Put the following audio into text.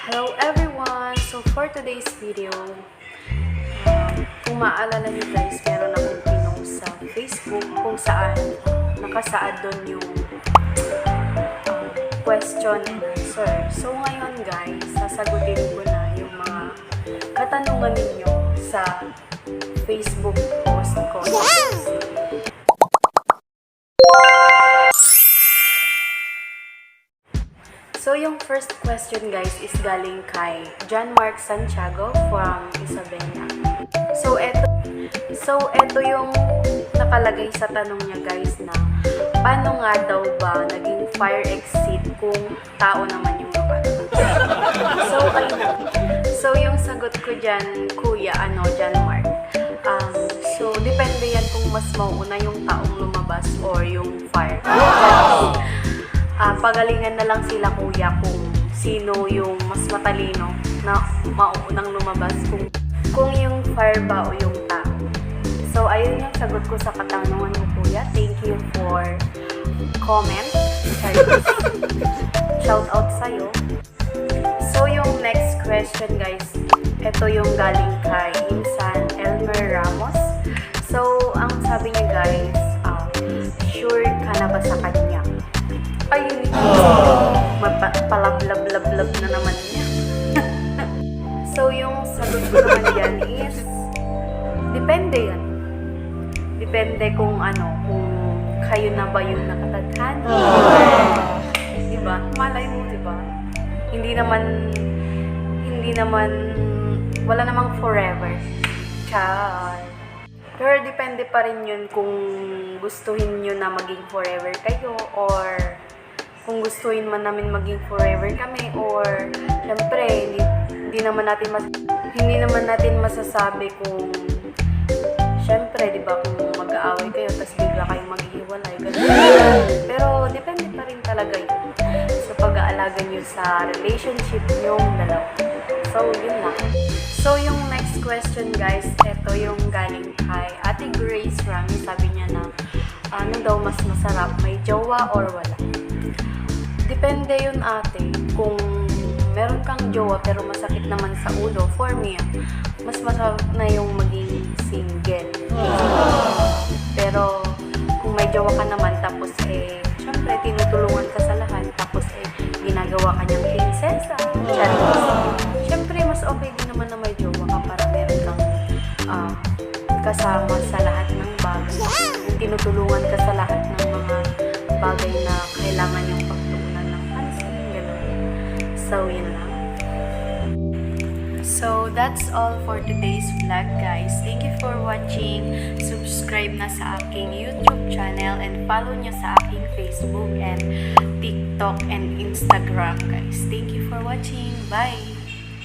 Hello everyone! So for today's video, kung maaalala niyo guys, meron akong pinost sa Facebook kung saan nakasaad doon yung question and answer. So ngayon guys, sasagutin ko na yung mga katanungan ninyo sa Facebook post ko. So, yung first question guys is galing kay John Mark Santiago from Isabela. So, eto yung nakalagay sa tanong niya guys na paano nga daw ba naging fire exit kung tao naman yung lumabas? So, ayun na. So, yung sagot ko dyan, Kuya, John Mark. So, depende yan kung mas mauuna yung taong lumabas or yung fire. Pagalingan na lang sila kuya kung sino yung mas matalino na mauunang lumabas kung yung fire ba o yung tao. So ayun yung sagot ko sa katanungan mo kuya. Thank you for comment. Shout out sa'yo. So yung next question guys, ito yung galing kay Insan Elmer Ramos. So ang sabi niya guys, sure ka na ba sa kanya? Ayun, palablab-lab na naman niya. So, yung sagot ko naman yan is, depende yan. Depende kung kung kayo na ba yung nakatadhana. Diba? Malay mo, diba? Hindi naman, wala namang forever. Char. Pero depende pa rin yun kung gustuhin nyo na maging forever kayo or kung gustuhin man namin maging forever kami or syempre hindi naman natin masasabi kung syempre di ba kung mag-aaway kayo tapos bigla kayong maghihiwalay pero depende pa rin talaga yun sa pag-aalaga nyo sa relationship nyong dalawa. So yun lang. So yung next question guys, ito yung galing kay Ate Grace Rami. Sabi niya na ano daw mas masarap, may jowa or wala? Depende yun ate, kung meron kang jowa pero masakit naman sa ulo, for me, mas masarap na yung maging single. Pero kung may jowa ka naman tapos syempre tinutulungan ka sa lahat tapos ginagawa ka niyang prinsesa, syempre mas okay din naman na may jowa ka para meron kang kasama sa lahat ng bagay. Tinutulungan ka sa lahat ng mga bagay na kailangan yung pagtuunan ng pansin, gano'n. So, yun lang. So, that's all for today's vlog, guys. Thank you for watching. Subscribe na sa aking YouTube channel and follow nyo sa aking Facebook and TikTok and Instagram, guys. Thank you for watching. Bye!